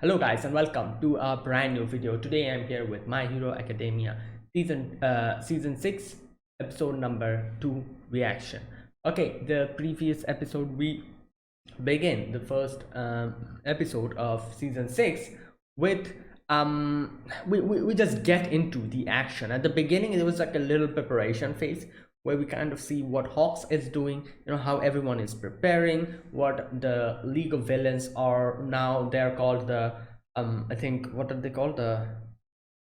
Hello guys and welcome to a brand new video. Today I'm here with My Hero Academia season 6 episode number 2 reaction. Okay, the previous episode we begin the first episode of season 6 with we just get into the action. At the beginning it was like a little preparation phase where we kind of see what Hawks is doing, how everyone is preparing, what the League of Villains are now. They're called the I think, what are they called, the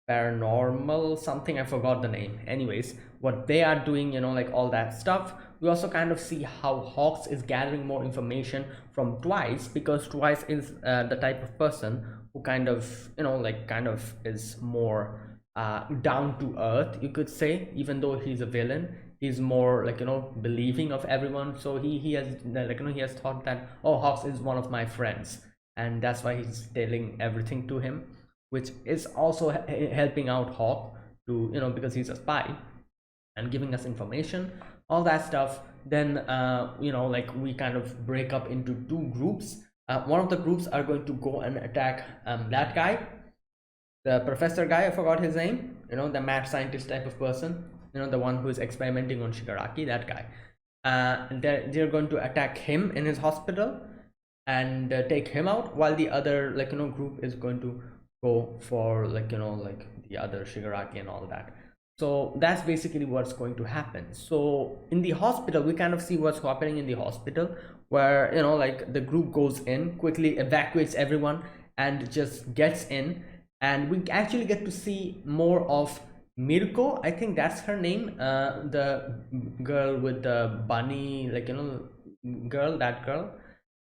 paranormal something, I forgot the name. Anyways, what they are doing, like all that stuff. We also kind of see how Hawks is gathering more information from Twice, because Twice is the type of person who kind of, kind of is more down to earth, you could say. Even though he's a villain, he's more like, believing of everyone. So he has, like, he has thought that, oh, Hawks is one of my friends, and that's why he's telling everything to him, which is also helping out Hawk to, because he's a spy and giving us information, all that stuff. Then like, we kind of break up into two groups. One of the groups are going to go and attack that guy, the professor guy, I forgot his name, the mad scientist type of person, the one who is experimenting on Shigaraki, that guy. They're going to attack him in his hospital and take him out, while the other, like, group is going to go for, like, like the other Shigaraki and all that. So that's basically what's going to happen. So in the hospital, we kind of see what's happening in the hospital, where, like, the group goes in, quickly evacuates everyone, and just gets in. And we actually get to see more of Mirko, I think that's her name, the girl with the bunny, like, girl, that girl.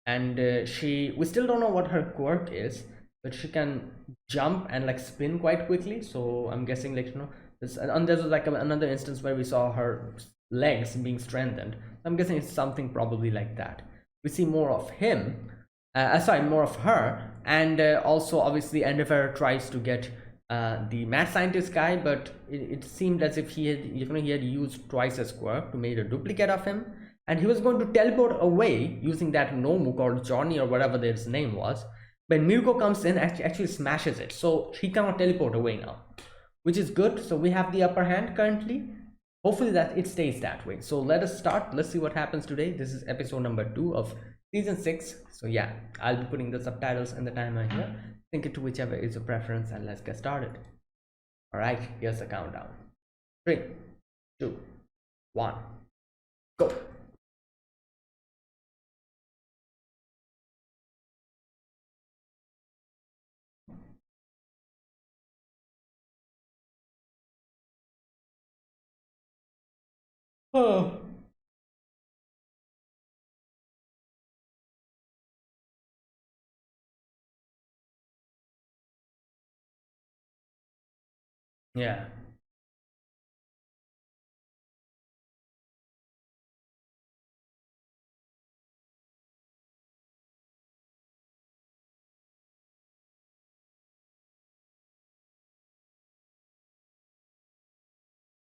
And we still don't know what her quirk is, but she can jump and, like, spin quite quickly. So I'm guessing, like, and there's like another instance where we saw her legs being strengthened. I'm guessing it's something probably like that. We see more of him, sorry, more of her. And also, obviously, Endeavor tries to get the mad scientist guy, but it seemed as if he had, he had used Twice's quirk to make a duplicate of him, and he was going to teleport away using that Nomu called Johnny or whatever his name was. But Mirko comes in, actually smashes it, so he cannot teleport away now, which is good. So we have the upper hand currently. Hopefully that it stays that way. So let us start. Let's see what happens today. This is episode number 2 of season 6. So yeah, I'll be putting the subtitles and the timer here. Sync it to whichever is your preference, and let's get started. All right, here's the countdown. 3, 2, 1, go. Oh. Yeah.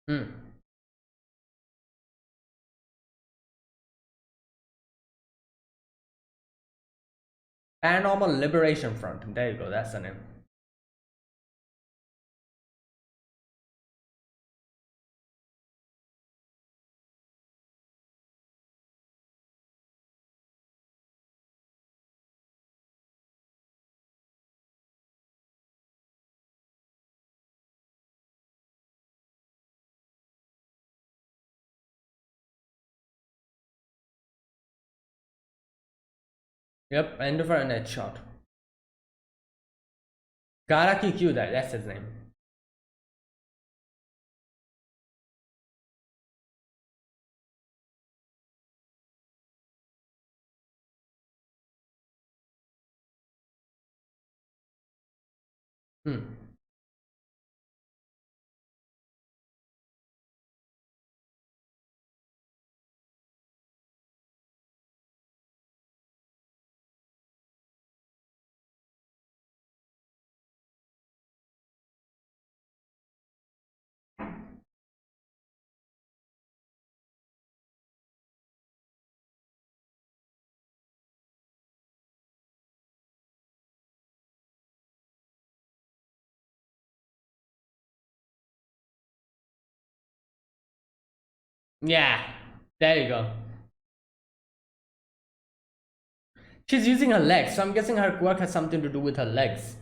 Hmm. Paranormal Liberation Front. There you go. That's the name. Yep. Endeavor and Headshot. Garaki Kyudai. That's his name. Hmm. Yeah, there you go. She's using her legs, so I'm guessing her quirk has something to do with her legs.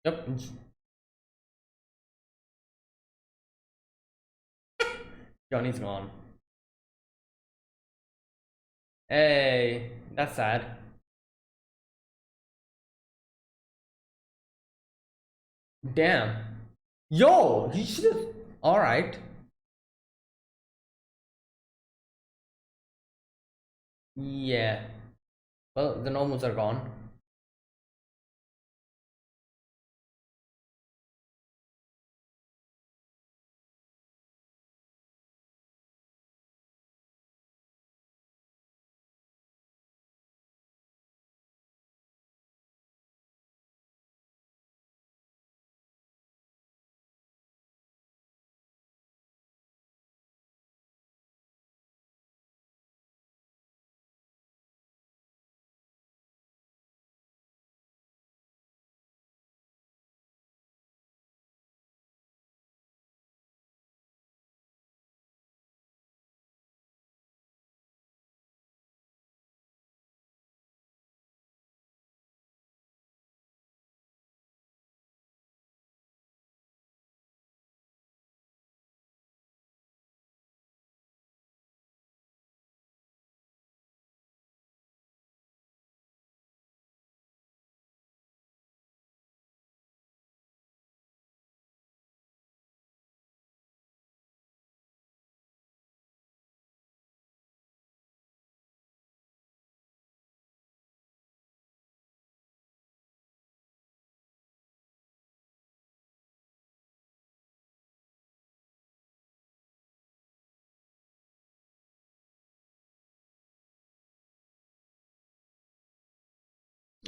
Yep. Johnny's gone. Hey, that's sad. Damn. Yo, he should have. Alright. Yeah. Well, the normals are gone.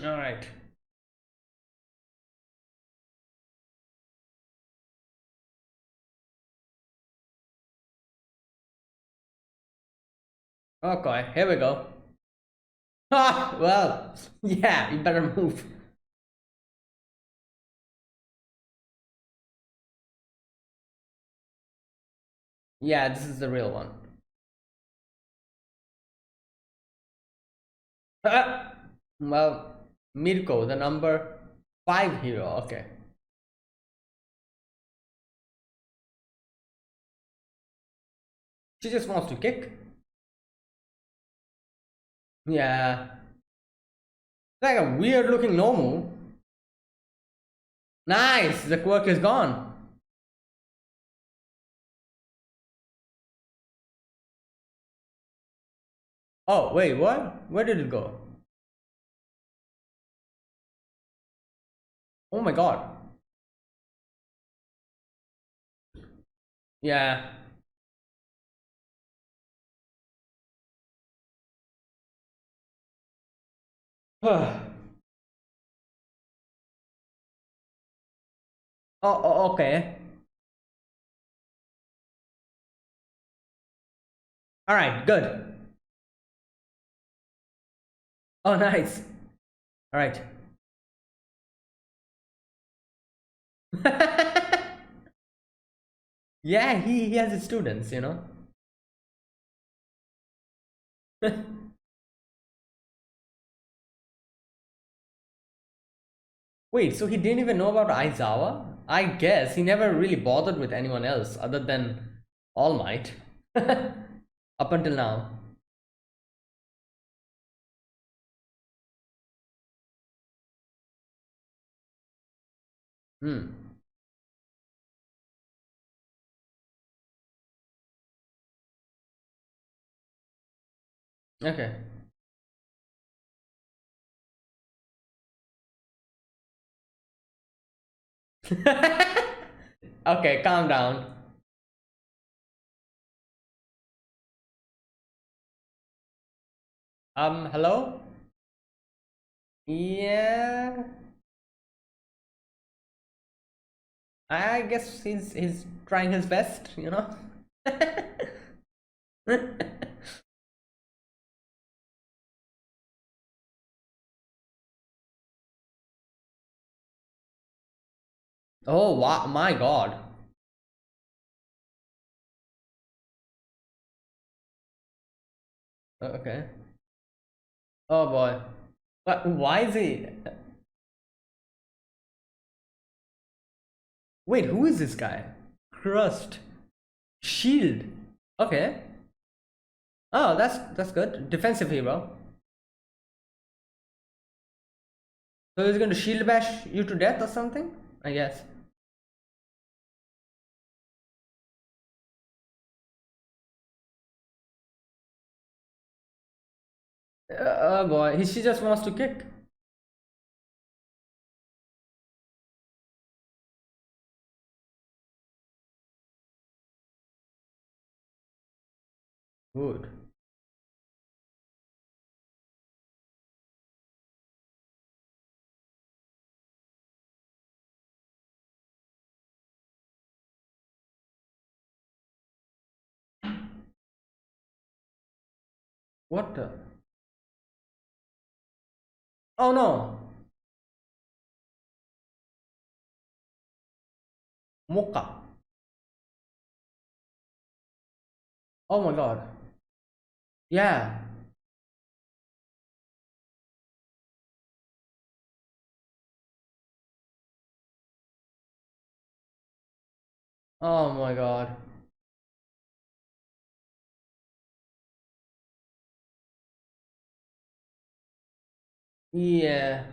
Alright. Okay, here we go. Ah, well, yeah, you better move. Yeah, this is the real one. Ah, well, Mirko, the number 5 hero. Okay. She just wants to kick. Yeah. Like a weird looking normal. Nice, the quirk is gone. Oh, wait, what? Where did it go? Oh my god. Yeah. Oh, okay. Alright, good. Oh, nice. Alright. Yeah, he has his students, you know? Wait, so he didn't even know about Aizawa? I guess he never really bothered with anyone else other than All Might. Up until now. Hmm. Okay. Okay, calm down. Hello? Yeah. I guess he's trying his best, you know? Oh, wow, my God. Okay. Oh boy. But why is he? Wait, who is this guy? Crust. Shield. Okay. Oh, that's good. Defensive hero. So he's going to shield bash you to death or something? I guess. Oh boy, she just wants to kick. Good. What the? Oh no. Mocha. Oh my god. Yeah. Oh my god. Yeah.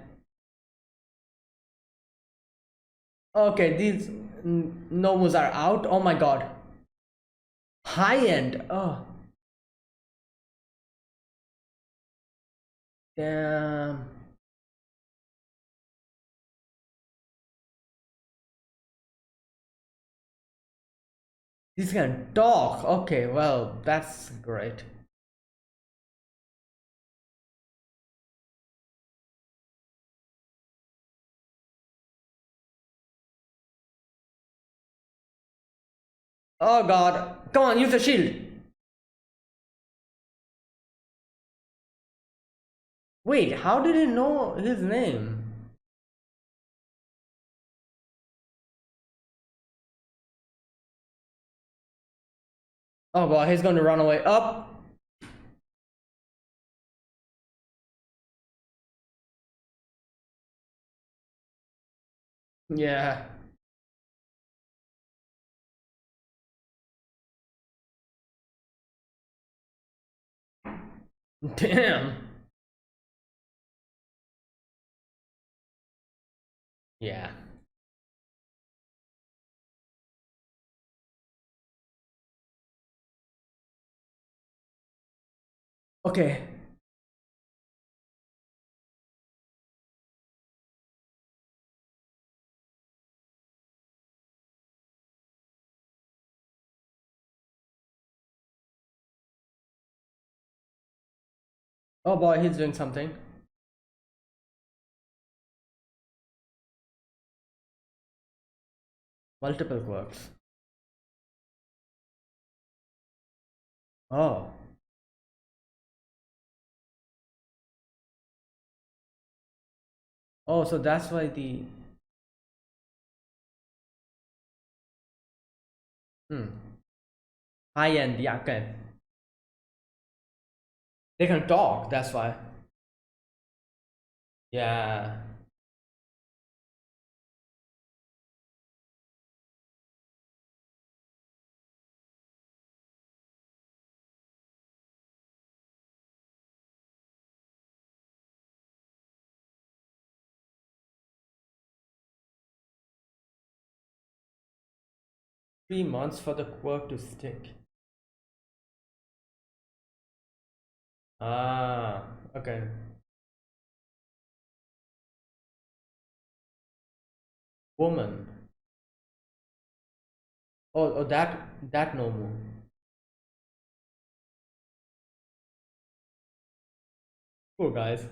Okay, these Nomus are out. Oh my god. High end. Oh, damn. These can talk. Okay, well, that's great. Oh god. Come on, use the shield. Wait, how did he know his name? Oh god, he's going to run away. Up. Yeah. Damn. Yeah. Okay. Oh boy, he's doing something. Multiple quirks. Oh. Oh, so that's why the high end, yeah, okay. They can talk, that's why. Yeah. 3 months for the quirk to stick. Ah, okay. Woman. Oh, that no more. Poor guys.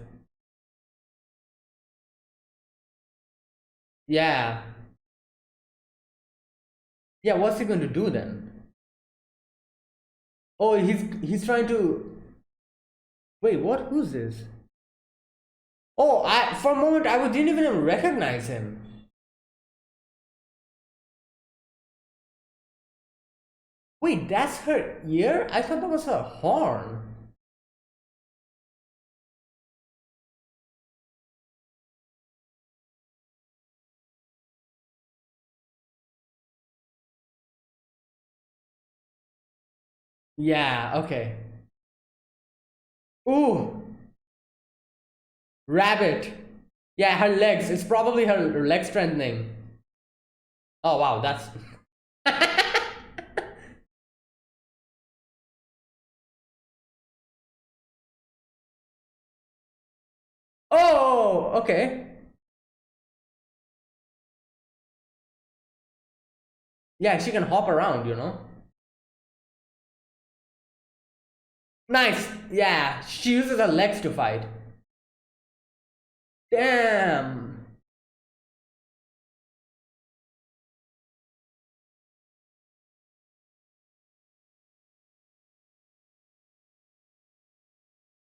Yeah. Yeah, what's he going to do then? Oh, he's trying to. Wait, what? Who's this? Oh, I for a moment I didn't even recognize him. Wait, that's her ear? I thought that was her horn. Yeah, okay. Ooh, rabbit. Yeah, her legs. It's probably her leg strengthening. Oh wow, that's Oh, okay. Yeah, she can hop around, you know. Nice. Yeah, she uses her legs to fight. Damn.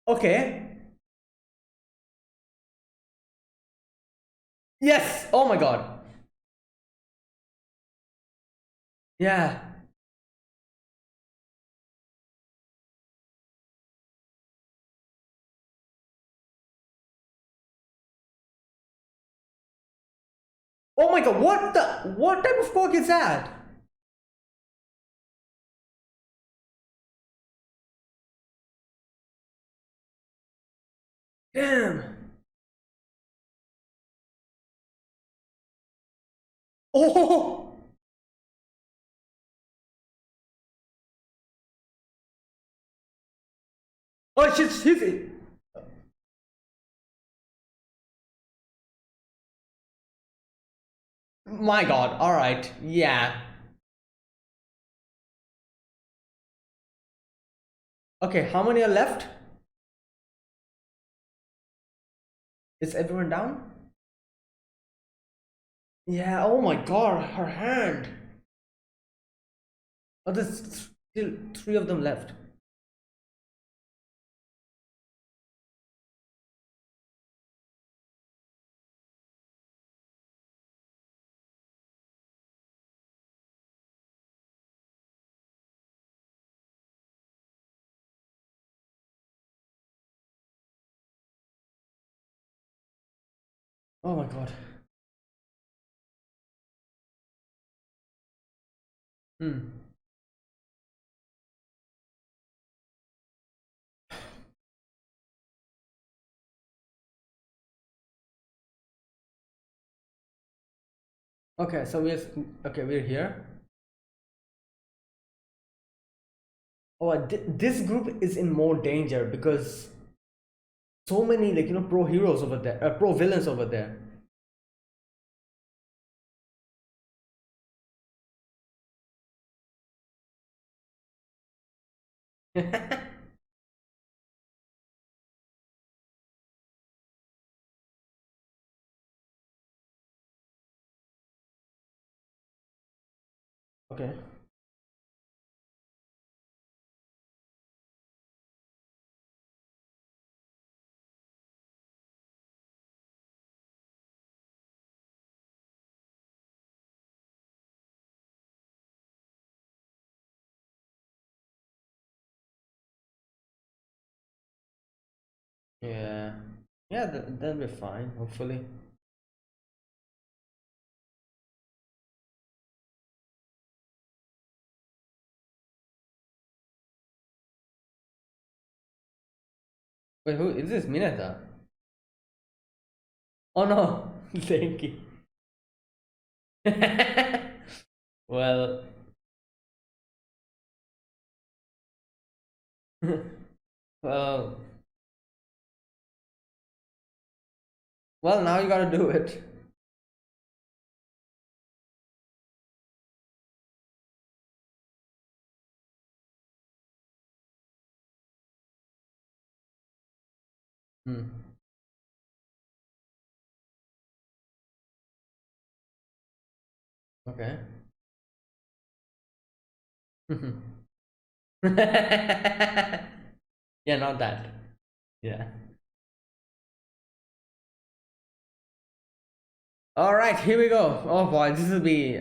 Okay. Yes. Oh my god. Yeah. Oh my god, what type of quirk is that? Damn. Oh. Oh, she's my god. All right. Yeah. Okay, how many are left? Is everyone down? Yeah, oh my god, her hand. Oh, there's still three of them left. Oh my god. Hmm. Okay, so we're here. Oh, this group is in more danger because so many pro heroes over there, pro villains over there. Okay. Yeah. Yeah, that'll be fine, hopefully. Wait, who is this? Mineta? Oh no, thank you. Well, well, well. Now you gotta do it. Hmm. Okay. Yeah, not that. Yeah. All right, here we go. Oh boy, this will be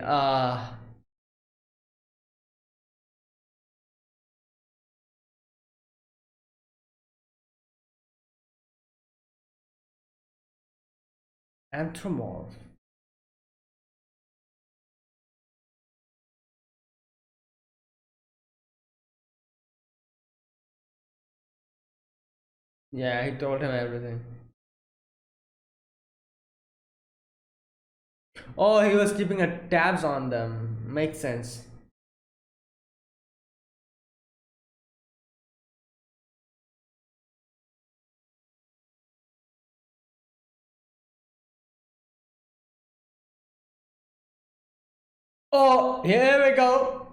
Anthropomorph. Yeah, he told him everything. Oh, he was keeping a tabs on them. Makes sense. Oh, here we go.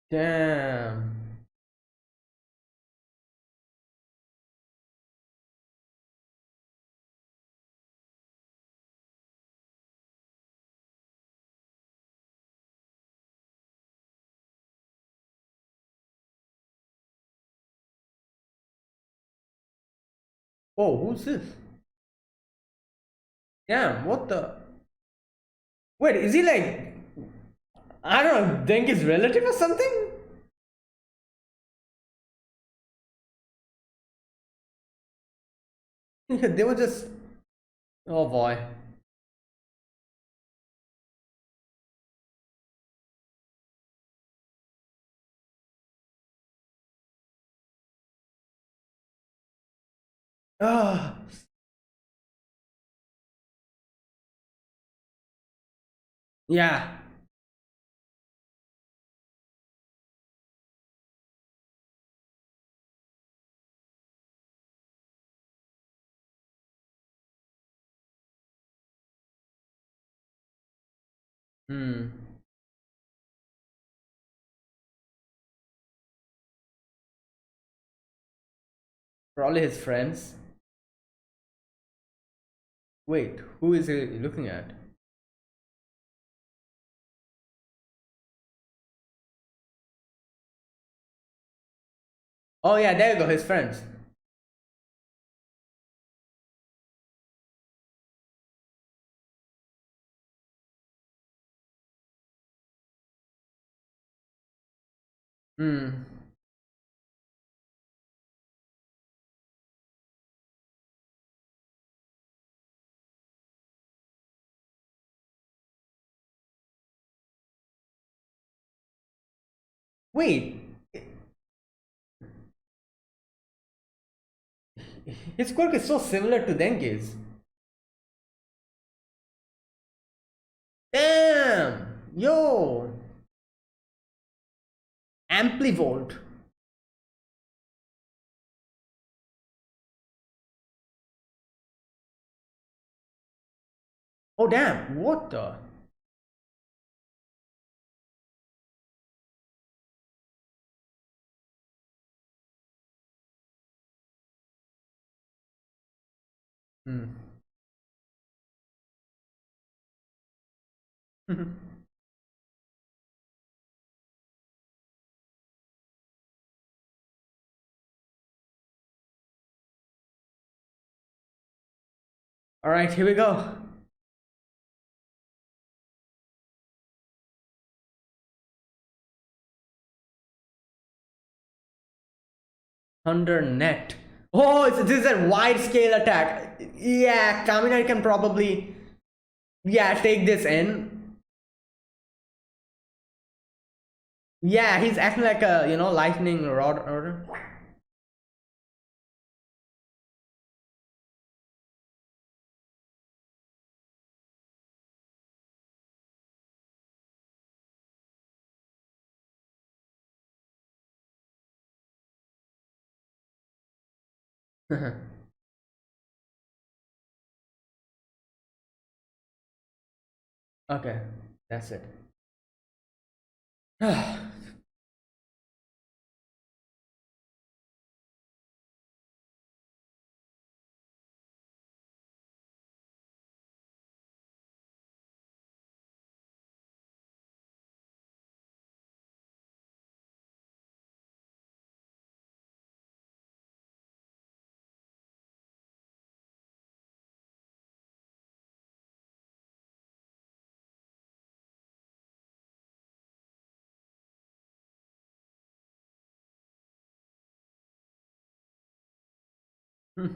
Damn. Oh, who's this? Damn, what the? Wait, is he like, I don't know, Dengi's relative or something? They were just. Oh boy. Ah, yeah. Hmm. Probably his friends. Wait, who is he looking at? Oh yeah, there you go, his friends. Hmm. Wait, his quirk is so similar to Dengi's. Damn! Yo! Amplivolt. Oh damn, what the? Hmm. Alright, here we go. Thunder net. Oh, this is a wide scale attack. Yeah, Kaminari can probably, yeah, take this in. Yeah, he's acting like a, lightning rod order. Okay, that's it. Hmm.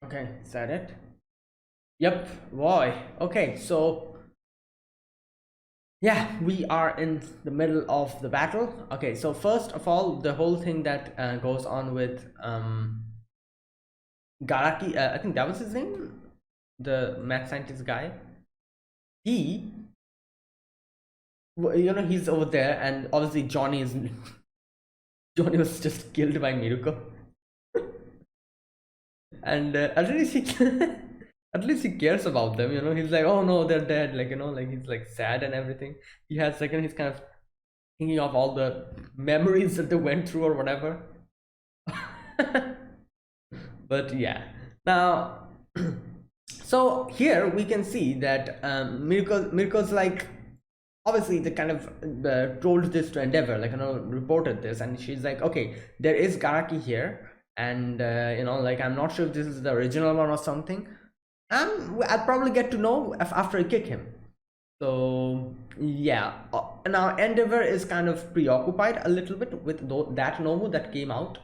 Okay, is that it? Yep, boy. Okay, so yeah, we are in the middle of the battle. Okay, so first of all, the whole thing that goes on with Garaki, I think that was his name, the mad scientist guy. He, he's over there, and obviously Johnny is Johnny was just killed by Miruko, and at least he at least he cares about them. He's like, oh no, they're dead. Like like he's like sad and everything. He has like, he's kind of thinking of all the memories that they went through or whatever. But yeah, now so here we can see that Mirko's like, obviously they kind of told this to Endeavor, like reported this, and she's like, okay, there is Garaki here, and like I'm not sure if this is the original one or something. I'll probably get to know after I kick him. So yeah, now Endeavor is kind of preoccupied a little bit with that Nomu that came out,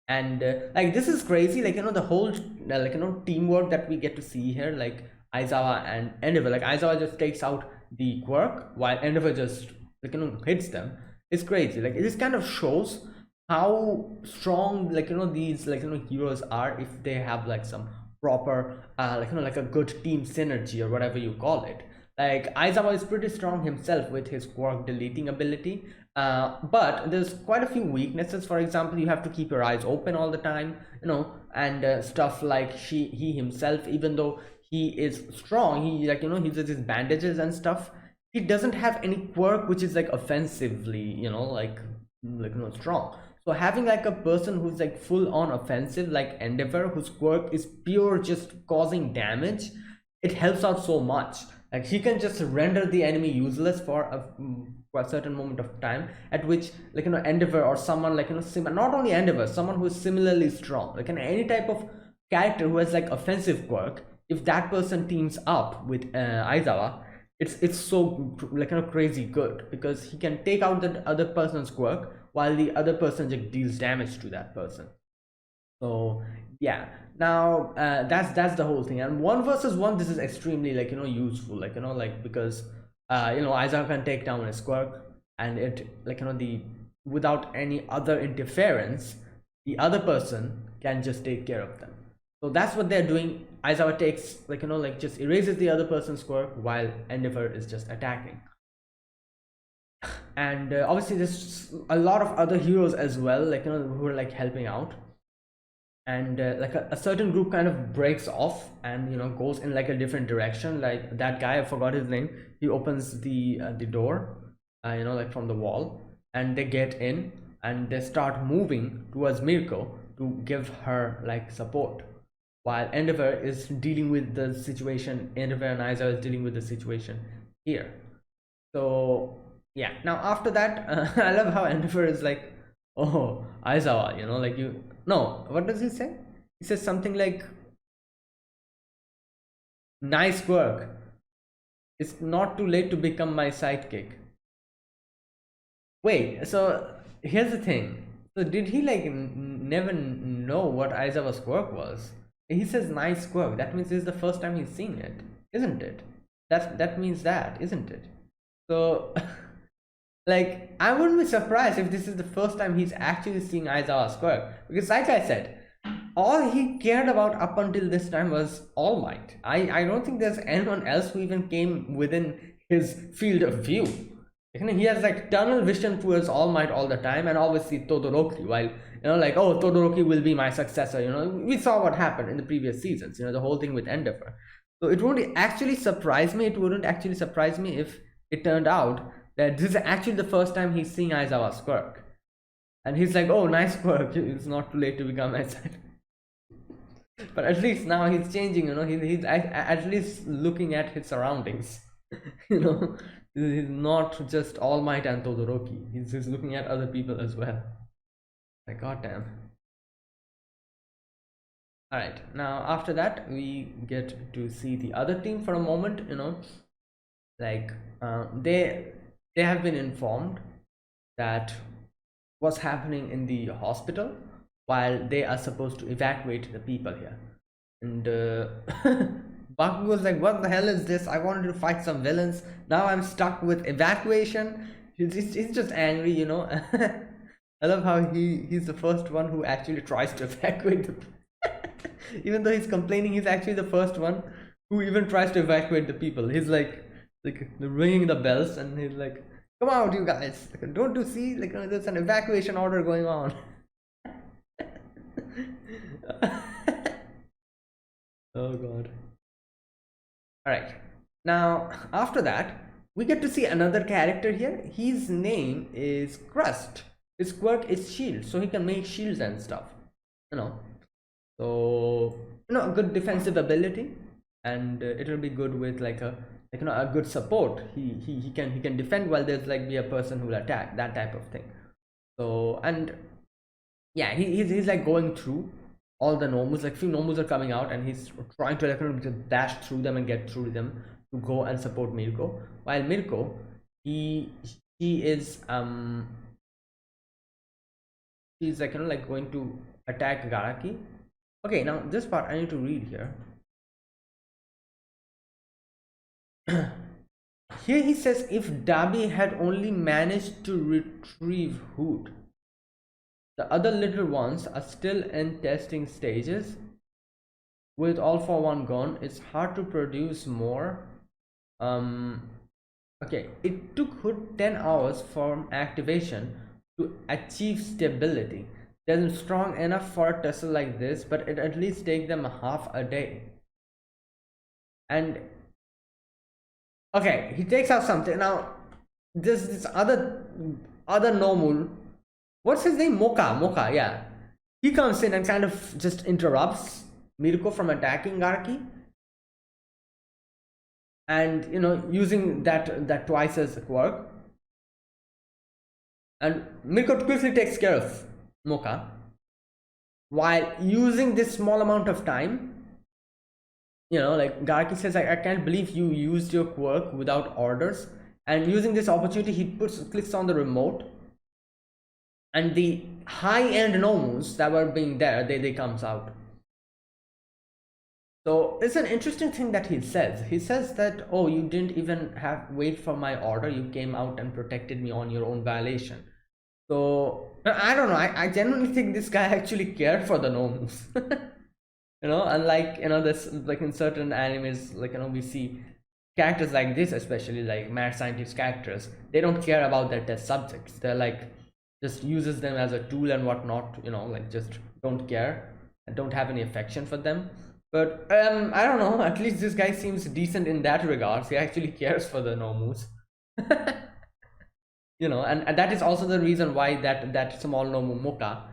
and like this is crazy. Like the whole like teamwork that we get to see here, like Aizawa and Endeavor. Like Aizawa just takes out the quirk while Endeavor just like hits them. It's crazy. Like it just kind of shows how strong like these like heroes are if they have like some proper like like a good team synergy or whatever you call it. Like Aizawa is pretty strong himself with his quirk deleting ability, but there's quite a few weaknesses. For example, you have to keep your eyes open all the time, and stuff like he himself, even though he is strong, he like he uses his bandages and stuff. He doesn't have any quirk which is like offensively, strong. So having like a person who's like full on offensive like Endeavor, whose quirk is pure just causing damage, it helps out so much. Like he can just render the enemy useless for a certain moment of time, at which like Endeavor or someone like not only Endeavor, someone who is similarly strong, like any type of character who has like offensive quirk, if that person teams up with Aizawa, it's so like crazy good, because he can take out the other person's quirk while the other person just deals damage to that person. So yeah, now that's the whole thing. And one versus one, this is extremely like useful, like like because Aizawa can take down a quirk, and it like the without any other interference, the other person can just take care of them. So that's what they're doing. Aizawa takes like like just erases the other person's quirk while Endeavor is just attacking. And obviously there's a lot of other heroes as well, like who are like helping out. And like a certain group kind of breaks off and goes in like a different direction. Like that guy, I forgot his name, he opens the door, like from the wall, and they get in and they start moving towards Mirko to give her like support, while Endeavor is dealing with the situation. Endeavor and Aizawa is dealing with the situation here. So yeah, now after that, I love how Endeavor is like, oh, Aizawa, like you. No, what does he say? He says something like, nice work. It's not too late to become my sidekick. Wait, so here's the thing. So did he like never know what Aizawa's quirk was? He says nice quirk. That means this is the first time he's seeing it, isn't it? That means that, isn't it? So like I wouldn't be surprised if this is the first time he's actually seeing Aizawa's quirk, because like I said, all he cared about up until this time was All Might. I don't think there's anyone else who even came within his field of view. He has like tunnel vision towards All Might all the time, and obviously Todoroki. While like, oh, Todoroki will be my successor. We saw what happened in the previous seasons. The whole thing with Endeavor. So it wouldn't actually surprise me. It wouldn't actually surprise me if it turned out that this is actually the first time he's seeing Aizawa's quirk, and he's like, oh, nice quirk. It's not too late to become my side. But at least now he's changing. He's at least looking at his surroundings. He's not just All Might and Todoroki. He's looking at other people as well. Like, goddamn. All right, now after that we get to see the other team for a moment. Like they have been informed that what's happening in the hospital, while they are supposed to evacuate the people here. And Baku was like, what the hell is this? I wanted to fight some villains. Now I'm stuck with evacuation. He's just angry, you know. I love how he's the first one who actually tries to evacuate the even though he's complaining, he's actually the first one who even tries to evacuate the people. He's like ringing the bells, and he's like, come out you guys, like, don't you see, like, there's an evacuation order going on. Oh god. All right, now after that we get to see another character here. His name is Crust. His quirk is shield, so he can make shields and stuff, you know. So, you know, a good defensive ability, and it will be good with like a, like, you know, a good support. He can defend while there's like be a person who will attack, that type of thing. So, and yeah, he's like going through all the normals. Like few normals are coming out, and he's trying to like, you know, just dash through them and get through them to go and support Mirko. While Mirko, he is he's like, you know, like going to attack Garaki. Okay, now this part I need to read here. Here he says, if Darby had only managed to retrieve Hoot. The other little ones are still in testing stages. With All for One gone, it's hard to produce more. Okay, it took Hood 10 hours from activation to achieve stability. They're not strong enough for a tussle like this, but it at least take them half a day. And okay, he takes out something. Now this other normal, what's his name? Mocha, yeah. He comes in and kind of just interrupts Mirko from attacking Garki, and you know, using that twice as a quirk. And Mirko quickly takes care of Mocha while using this small amount of time. You know, like Garki says, I can't believe you used your quirk without orders. And using this opportunity, he clicks on the remote, and the high-end Nomus that were being there, they comes out. So it's an interesting thing that he says. He says that, oh, you didn't even wait for my order. You came out and protected me on your own violation. So I don't know. I genuinely think this guy actually cared for the Nomus. You know, unlike, you know, this, like in certain animes, like, you know, we see characters like this, especially like mad scientist characters, they don't care about their test subjects. They're like, just uses them as a tool and whatnot, you know, like just don't care and don't have any affection for them. But I don't know, at least this guy seems decent in that regards. He actually cares for the Nomus. You know, and that is also the reason why that small Nomu Mocha,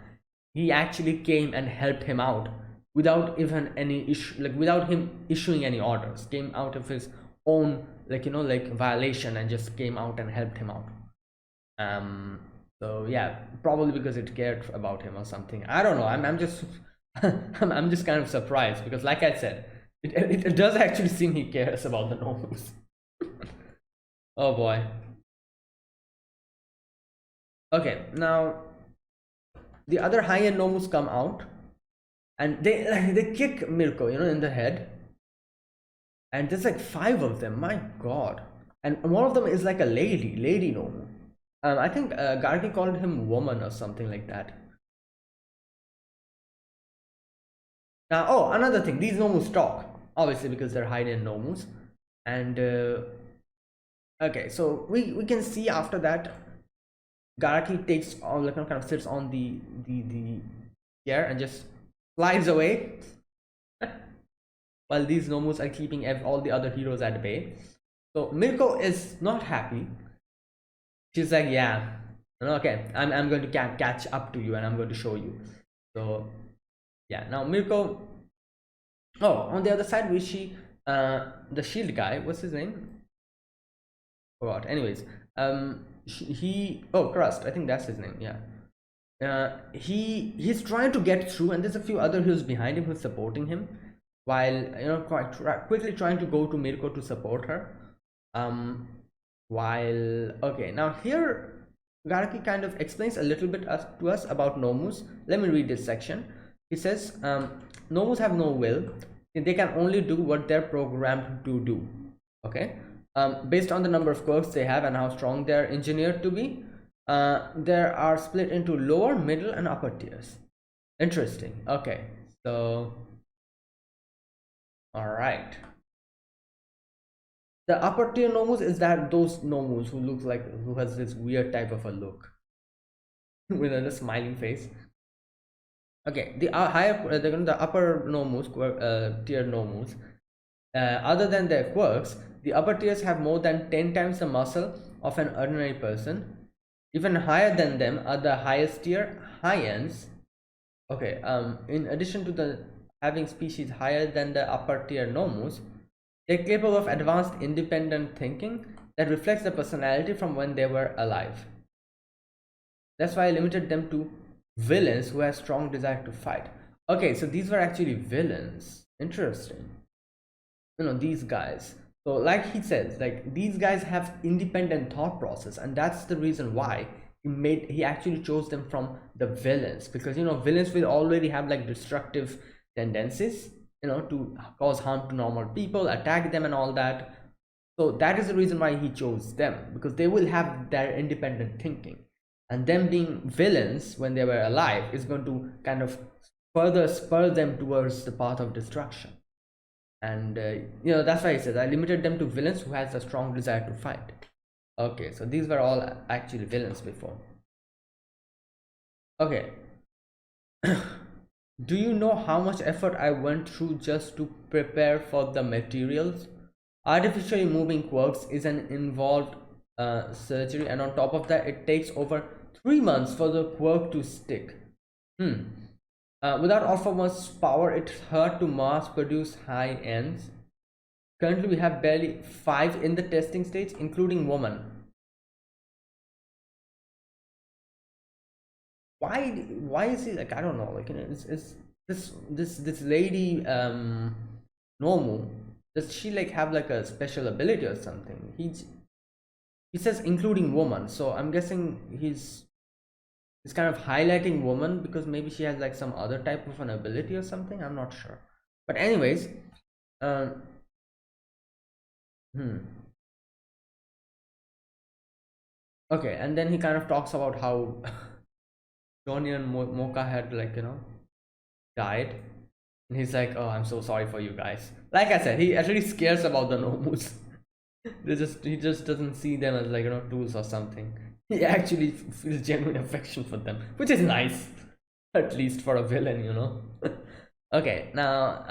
he actually came and helped him out without even any issue, like without him issuing any orders. Came out of his own, like, you know, like violation, and just came out and helped him out. So yeah, probably because it cared about him or something. I don't know. I'm just I'm just kind of surprised, because like I said, it does actually seem he cares about the Nomus. Oh boy. Okay, now the other high-end Nomus come out, and they kick Mirko, you know, in the head. And there's like 5 of them. My god. And one of them is like a lady Nomu. I think Gargi called him woman or something like that. Now, oh, another thing, these Nomus talk, obviously, because they're high-end Nomus. And okay, so we can see after that Garaki takes on, like, kind of sits on the chair and just flies away, while these Nomus are keeping all the other heroes at bay. So Mirko is not happy. She's like, yeah, okay, I'm going to catch up to you, and I'm going to show you. So yeah, now Mirko. Oh, on the other side we see the shield guy. What's his name? Forgot. Anyways, oh, Crust, I think that's his name. Yeah. He's trying to get through, and there's a few other heroes behind him who's supporting him, while, you know, quite quickly trying to go to Mirko to support her. While, okay, now here Garaki kind of explains a little bit to us about Nomus. Let me read this section. He says, Nomus have no will. they can only do what they're programmed to do. Okay, based on the number of quirks they have and how strong they're engineered to be, there are split into lower, middle, and upper tiers. Interesting. Okay, so all right. The upper tier nomus is that those nomus who looks like who has this weird type of a look with a smiling face. Okay, the the upper nomus, tier nomus, other than their quirks, the upper tiers have more than 10 times the muscle of an ordinary person. Even higher than them are the highest tier high ends. Okay, in addition to the having species higher than the upper tier nomus, they're capable of advanced independent thinking that reflects their personality from when they were alive. That's why I limited them to villains who have strong desire to fight. Okay, so these were actually villains. Interesting. You know, these guys. So like he says, like these guys have independent thought process, and that's the reason why he actually chose them from the villains, because you know villains will already have like destructive tendencies, you know, to cause harm to normal people, attack them and all that. So that is the reason why he chose them, because they will have their independent thinking, and them being villains when they were alive is going to kind of further spur them towards the path of destruction. And you know, that's why he says I limited them to villains who has a strong desire to fight. Okay, so these were all actually villains before. Okay. Do you know how much effort I went through just to prepare for the materials? Artificially moving quirks is an involved surgery, and on top of that it takes over 3 months for the quirk to stick. Without offer much power, it's hard to mass produce high ends. Currently we have barely 5 in the testing stage, including woman. Why is he like, I don't know, like, you know, is this lady Nomu, does she like have like a special ability or something? He says including woman, so I'm guessing he's kind of highlighting woman because maybe she has like some other type of an ability or something. I'm not sure, but anyways, um okay, and then he kind of talks about how Johnny and Mocha had, like, you know, died, and he's like, oh, I'm so sorry for you guys. Like I said, he at least cares about the Nomus. He just doesn't see them as, like, you know, tools or something. He actually feels genuine affection for them, which is nice, at least for a villain, you know. Okay, now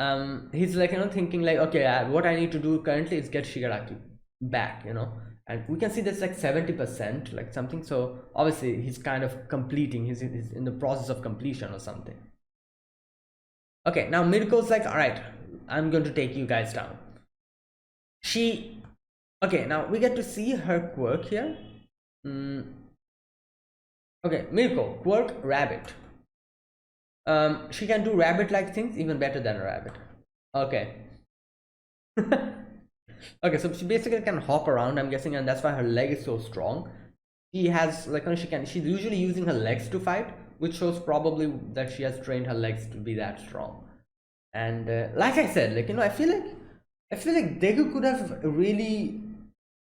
he's like, you know, thinking like, okay, what I need to do currently is get Shigaraki back, you know, and we can see that's like 70%, like something. So obviously he's kind of completing, he's in the process of completion or something. Okay, now Mirko's like, all right, I'm going to take you guys down. Okay, now we get to see her quirk here. Okay, Mirko, quirk rabbit. She can do rabbit-like things even better than a rabbit. Okay. Okay, so she basically can hop around, I'm guessing, and that's why her leg is so strong. She has, like, she's usually using her legs to fight, which shows probably that she has trained her legs to be that strong. And like I said, like, you know, I feel like Deku could have really,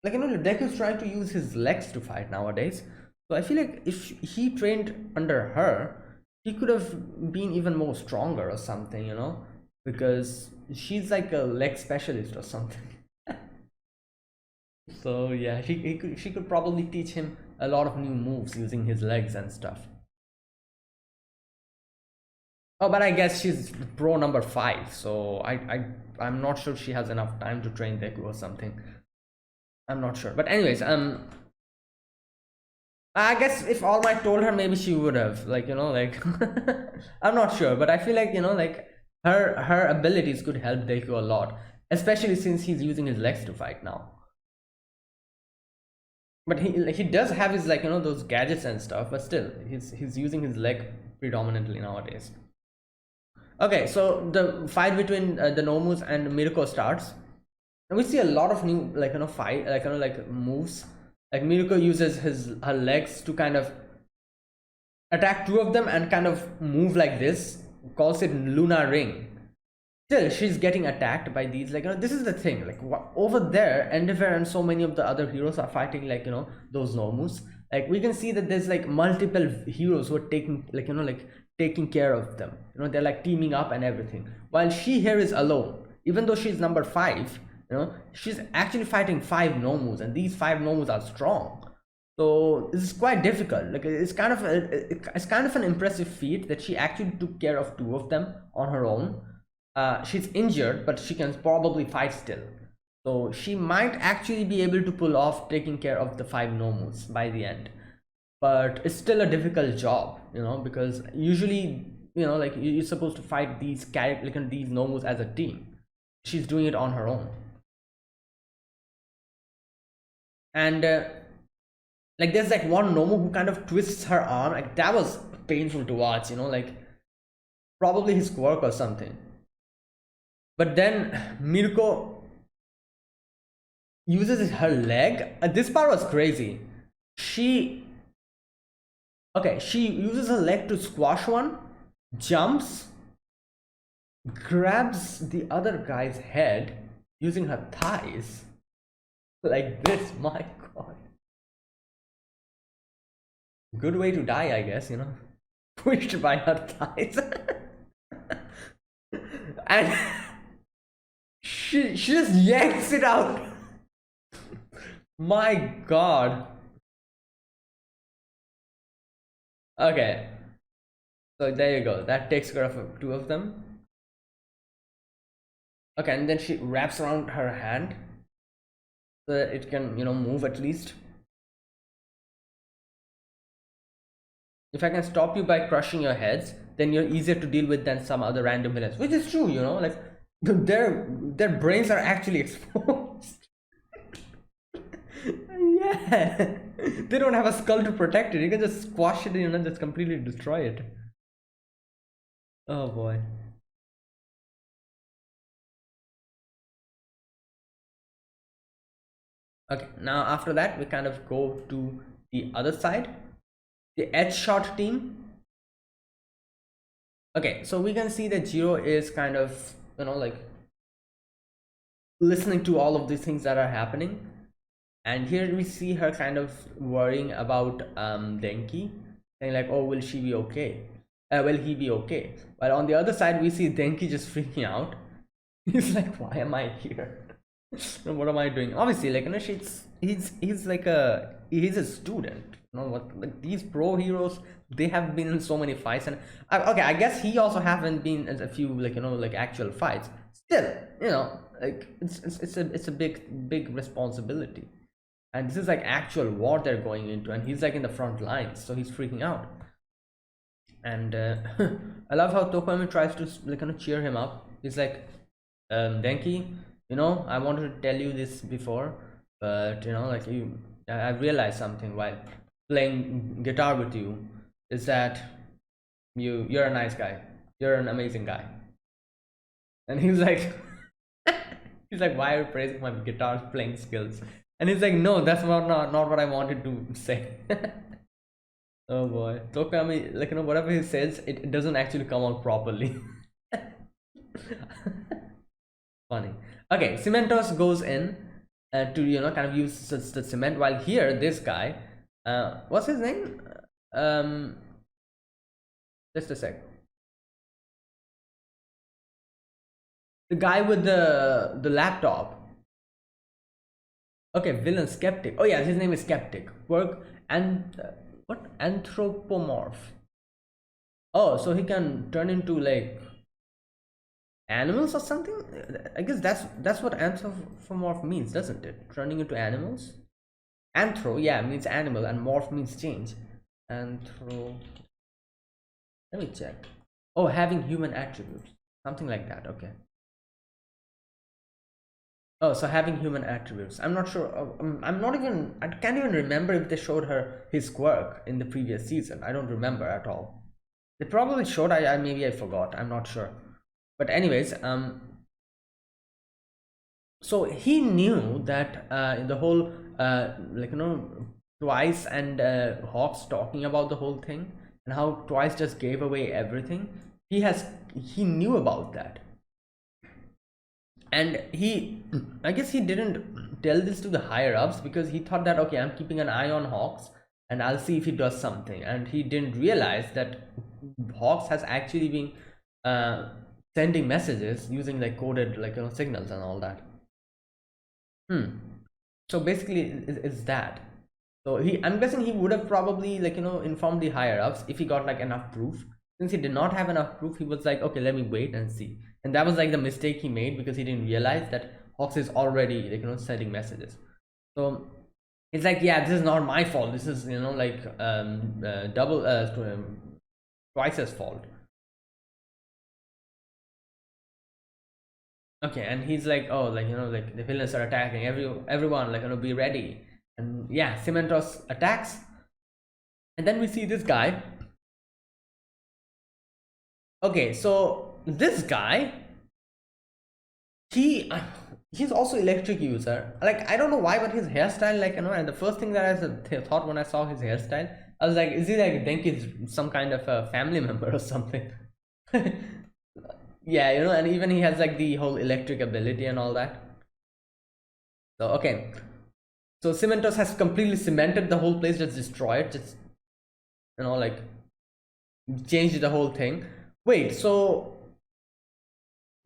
like, you know, Deku's trying to use his legs to fight nowadays. So I feel like if he trained under her, he could have been even more stronger or something, you know, because she's like a leg specialist or something. So yeah, she could probably teach him a lot of new moves using his legs and stuff. Oh, but I guess she's pro number 5, so I'm not sure she has enough time to train Deku or something. I'm not sure, but anyways, I guess if All Might told her, maybe she would have, like, you know, like I'm not sure, but I feel like, you know, like her abilities could help Deku a lot, especially since he's using his legs to fight now. But he does have his, like, you know, those gadgets and stuff, but still he's using his leg predominantly nowadays. Okay, so the fight between the Nomus and Mirko starts, and we see a lot of new, like, you know, fight, like, you know, like moves. Like Mirko uses her legs to kind of attack 2 of them and kind of move like this, calls it Luna Ring. still she's getting attacked by these, like, this is the thing, like, over there Endeavor and so many of the other heroes are fighting, like, those Nomus. Like, we can see that there's like multiple heroes who are taking, like, like taking care of them, they're like teaming up and everything, while she here is alone. Even though she's number 5, she's actually fighting 5 Nomus, and these 5 Nomus are strong. So this is quite difficult. Like, it's kind of an impressive feat that she actually took care of 2 of them on her own. She's injured, but she can probably fight still. So she might actually be able to pull off taking care of the 5 Nomus by the end. But it's still a difficult job, because usually, like, you're supposed to fight these characters, like, these Nomus as a team. She's doing it on her own. And like, there's like one Nomu who kind of twists her arm. Like, that was painful to watch, like probably his quirk or something. But then Mirko uses her leg. This part was crazy. She uses her leg to squash one, jumps, grabs the other guy's head using her thighs. Like this, my god. Good way to die, I guess, pushed by her thighs. And she just yanks it out. My god. Okay, so there you go, that takes care of 2 of them. Okay, and then she wraps around her hand so that it can, move at least. If I can stop you by crushing your heads, then you're easier to deal with than some other random villains, which is true, like their brains are actually exposed. Yeah, they don't have a skull to protect it. You can just squash it, just completely destroy it. Oh boy. Okay, now after that we kind of go to the other side, the Headshot team. Okay, so we can see that Jiro is kind of, like listening to all of these things that are happening. And here we see her kind of worrying about Denki, saying like, oh, will she be okay? Will he be okay? While on the other side we see Denki just freaking out. He's like, why am I here? What am I doing? Obviously, like, he's like he's a student. What, like, these pro heroes, they have been in so many fights, and okay, I guess he also haven't been in a few, like, like actual fights. Still, like, it's a big responsibility, and this is like actual war they're going into, and he's like in the front lines, so he's freaking out. And I love how Tokoyami tries to, like, cheer him up. He's like, Denki, I wanted to tell you this before, but like, I realized something while playing guitar with you, is that you're a nice guy, you're an amazing guy. And he's like, why are you praising my guitar playing skills? And he's like, no, that's not what I wanted to say. Oh boy, Tokoyami, like, whatever he says, it doesn't actually come out properly. Funny. Okay, Cementos goes in to, kind of use the cement, while here this guy, what's his name? Just a sec. The guy with the laptop. Okay, villain Skeptic. Oh yeah, his name is Skeptic. Work and what? Anthropomorph. Oh, so he can turn into like animals or something? I guess that's what anthropomorph means, doesn't it? Turning into animals. Anthro, yeah, means animal, and morph means change. Anthro. Let me check. Oh, having human attributes, something like that. Okay. Oh, so having human attributes. I'm not sure. I can't even remember if they showed her his quirk in the previous season. I don't remember at all. They probably showed. I maybe I forgot. I'm not sure. But anyways, so he knew that the whole like, Twice and Hawks talking about the whole thing, and how Twice just gave away everything. He knew about that. And he, I guess he didn't tell this to the higher ups because he thought that, okay, I'm keeping an eye on Hawks and I'll see if he does something. And he didn't realize that Hawks has actually been uh, sending messages using like coded like signals and all that. So basically it's that. So I'm guessing he would have probably like informed the higher ups if he got like enough proof. Since he did not have enough proof, he was like, okay, let me wait and see. And that was like the mistake he made because he didn't realize that Hawks is already like sending messages. So it's like, yeah, this is not my fault. This is like double twice's fault. Okay, and he's like, oh, like like the villains are attacking everyone, like be ready. And yeah, Cementos attacks, and then we see this guy. Okay, so this guy, he he's also electric user. Like I don't know why, but his hairstyle, like and the first thing that I thought when I saw his hairstyle, I was like, is he like Denki's some kind of a family member or something? Yeah, and even he has like the whole electric ability and all that. So okay, so Cementos has completely cemented the whole place, just destroyed, just like changed the whole thing. Wait, so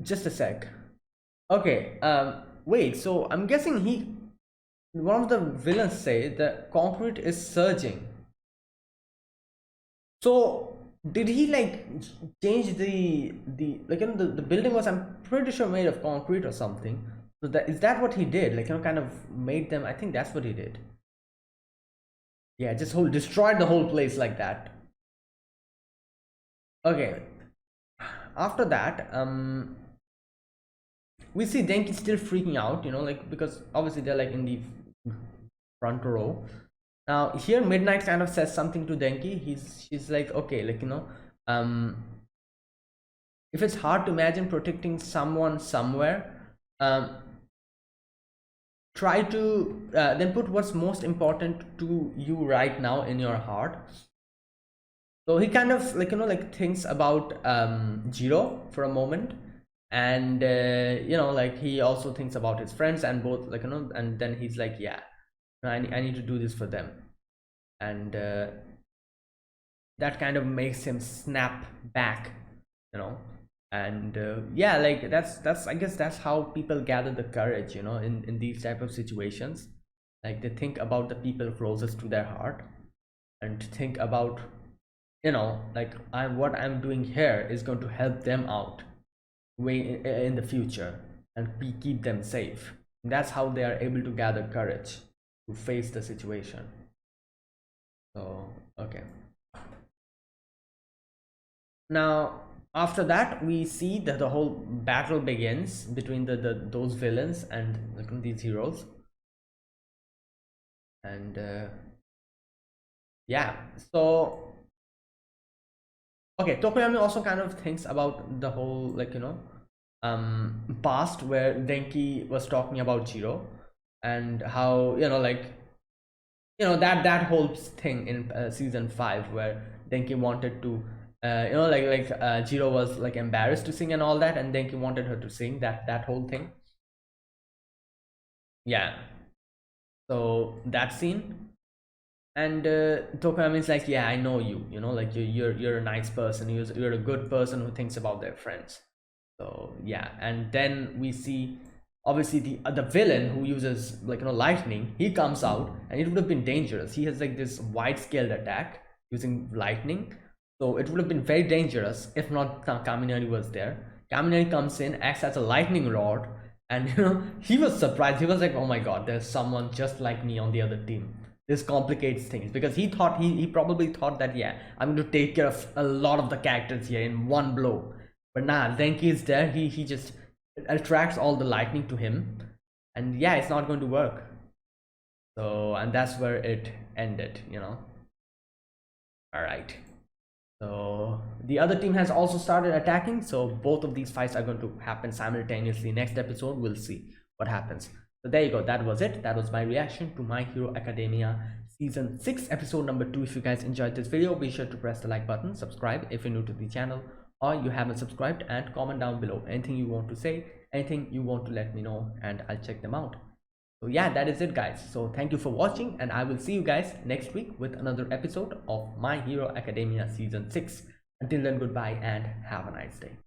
just a sec. Okay, wait, so I'm guessing one of the villains say the concrete is surging. So did he like change the like the building was, I'm pretty sure, made of concrete or something. So that is that what he did? Like kind of made them. I think that's what he did. Yeah, just destroyed the whole place like that. Okay. After that, we see Denki still freaking out, like because obviously they're like in the front row. Now here Midnight kind of says something to Denki. She's like, okay, like if it's hard to imagine protecting someone somewhere, try to then put what's most important to you right now in your heart. So he kind of like like thinks about Jiro for a moment, and like he also thinks about his friends and both like and then he's like, yeah, I need to do this for them. And that kind of makes him snap back, and yeah, like that's I guess that's how people gather the courage, in these type of situations. Like they think about the people closest to their heart and think about, like what I'm doing here is going to help them out way in the future and keep them safe. And that's how they are able to gather courage to face the situation. So okay, now after that we see that the whole battle begins between the those villains and like, these heroes. And yeah, so okay, Tokoyami also kind of thinks about the whole like past where Denki was talking about Jiro and how like that whole thing in season 5 where Denki wanted to Jiro was like embarrassed to sing and all that, and Denki wanted her to sing that whole thing. Yeah, so that scene. And Tokoyami is like, yeah, I know you, like you're a nice person, you're a good person who thinks about their friends. So yeah, and then we see obviously the villain who uses like lightning. He comes out, and it would have been dangerous. He has like this wide scaled attack using lightning, so it would have been very dangerous if not Kaminari was there. Kaminari comes in, acts as a lightning rod, and he was surprised. He was like, oh my god, there's someone just like me on the other team. This complicates things, because he thought he probably thought that, yeah, I'm going to take care of a lot of the characters here in one blow. But nah, Denki is there. He just attracts all the lightning to him, and yeah, it's not going to work. So, and that's where it ended, all right. So the other team has also started attacking, so both of these fights are going to happen simultaneously. Next episode we'll see what happens. So there you go, that was it. That was my reaction to My Hero Academia season 6 episode number 2. If you guys enjoyed this video, be sure to press the like button, subscribe if you're new to the channel. or you haven't subscribed, and comment down below anything you want to say, anything you want to let me know, and I'll check them out. So yeah, that is it guys. So thank you for watching, and I will see you guys next week with another episode of My Hero Academia season 6. Until then, goodbye and have a nice day.